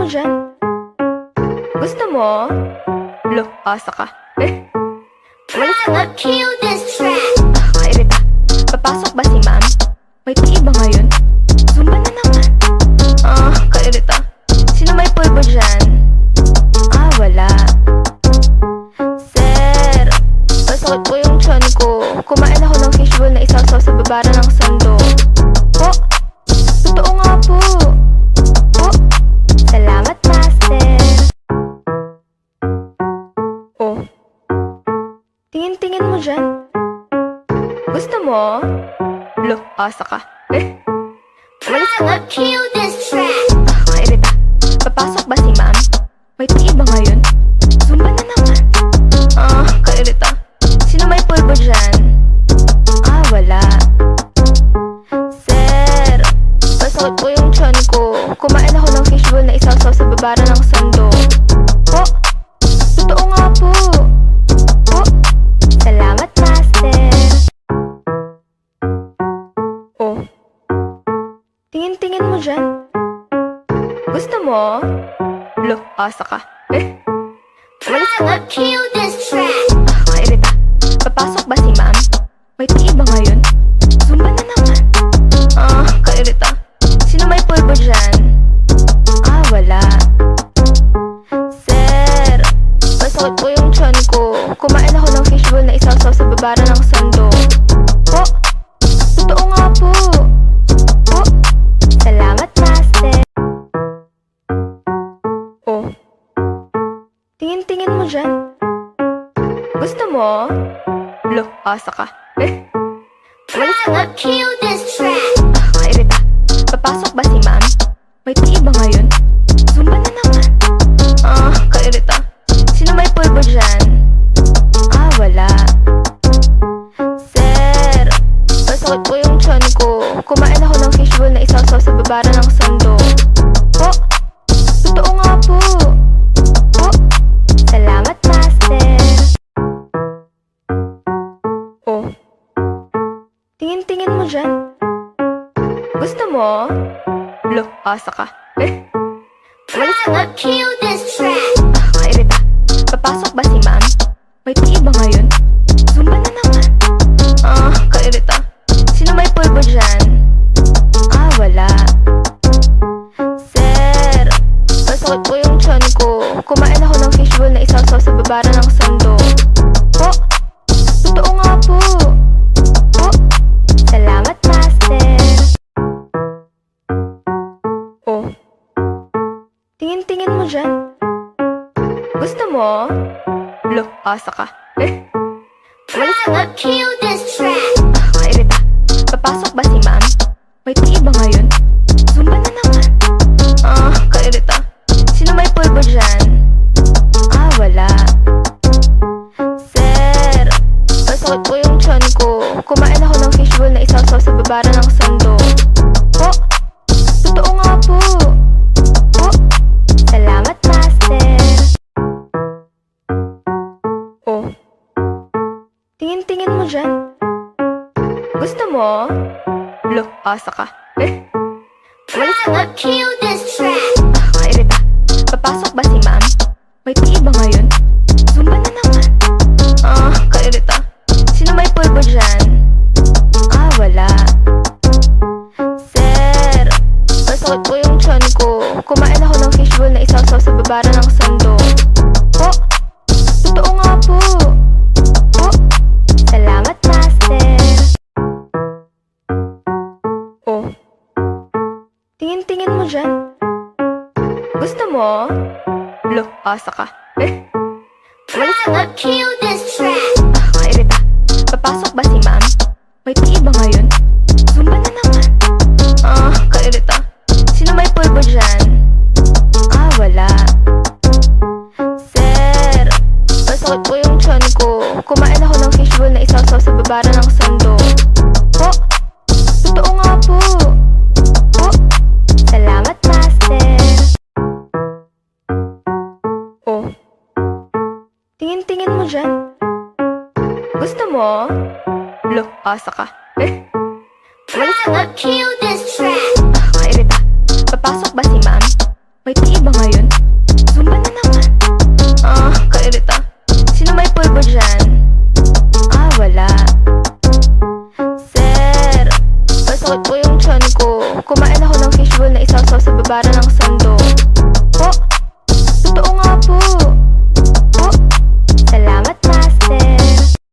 mo dyan? Gusto mo? Lo, asa ka. Umalis ka nga. Kill this track. Kairita. Papasok ba si ma'am? May tii ba ngayon? Zumba na naman. Kairita. Sino may pulbo dyan? Wala. Sir, masakit po yung tiyan ko. Kumain ako ng fishbowl na isasaw sa babara ng sando. Po, totoo nga po. Po, salamat master. Oh, tingin-tingin mo dyan. Gusto mo? Lo, asa ka. Umalis ka nga. Kill this track. Kairita. Papasok ba si ma'am? May tii ba ngayon? Zumba na naman. Kairita. Sino may pulbo dyan? Wala. Sir, masakit po yung tiyan ko. Kumain ako ng fishbowl na isasaw sa babara ng sando. Po, totoo nga po. Po, salamat master. Oh, tingin-tingin mo dyan. Gusto mo? Lo, asa ka. Umalis ka nga. Kill this track. Kairita. Papasok ba si ma'am? May tii ba ngayon? Zumba na naman. Kairita. Sino may pulbo dyan? Wala. Sir, masakit po yung tiyan ko. Kumain ako ng fishbowl na isasaw sa babara ng sando. Po, totoo nga po. Po, salamat master. Oh, tingin-tingin mo dyan. Gusto mo? Lo, asa ka. Umalis ka nga. Kill this track. Kairita. Papasok ba si ma'am? May tii ba ngayon? Zumba na naman. Kairita. Sino may pulbo dyan? Wala. Sir, masakit po yung tiyan ko. Kumain ako ng fishbowl na isasaw sa babara ng sando. Po, totoo nga po. Po, salamat master. Oh, tingin-tingin mo dyan. Gusto mo? Lo, asa ka. Umalis ka nga. Kill this track. Kairita. Papasok ba si ma'am? May tii ba ngayon? Zumba na naman. Kairita. Sino may pulbo dyan? Wala. Sir, masakit po yung tiyan ko. Kumain ako ng fishbowl na isasaw sa babara ng sando. Po, totoo nga po. Po, salamat master. Oh, tingin-tingin mo dyan. Gusto mo? Lo, asa ka. Umalis ka nga. Kill this track. Kairita. Papasok ba si ma'am? May tii ba ngayon? Zumba na naman. Kairita. Sino may pulbo dyan? Wala. Sir, masakit po yung tiyan ko. Kumain ako ng fishbowl na isasaw sa babara ng sando. Po, totoo nga po. Po, salamat master. Oh, tingin-tingin mo dyan. Gusto mo? Lo, asa ka. Umalis ka nga. Kill this track. Kairita. Papasok ba si ma'am? May tii ba ngayon? Zumba na naman. Kairita. Sino may pulbo dyan? Wala. Sir, masakit po yung tiyan ko. Kumain ako ng fishbowl na isasaw sa babara ng sando. Po, totoo nga po. Po, salamat master. Oh, tingin-tingin mo dyan. Gusto mo? Lo, asa ka. Umalis ka nga. Kill this track. Kairita. Papasok ba si ma'am? May tii ba ngayon? Zumba na naman. Kairita. Sino may pulbo dyan? Wala. Sir, masakit po yung tiyan ko. Kumain ako ng fishbowl na isasaw sa babara ng sando. Po, totoo nga po. Po, salamat master. Oh, tingin-tingin mo dyan. Gusto mo? Lo, asa ka. Umalis ka nga. Kill this track.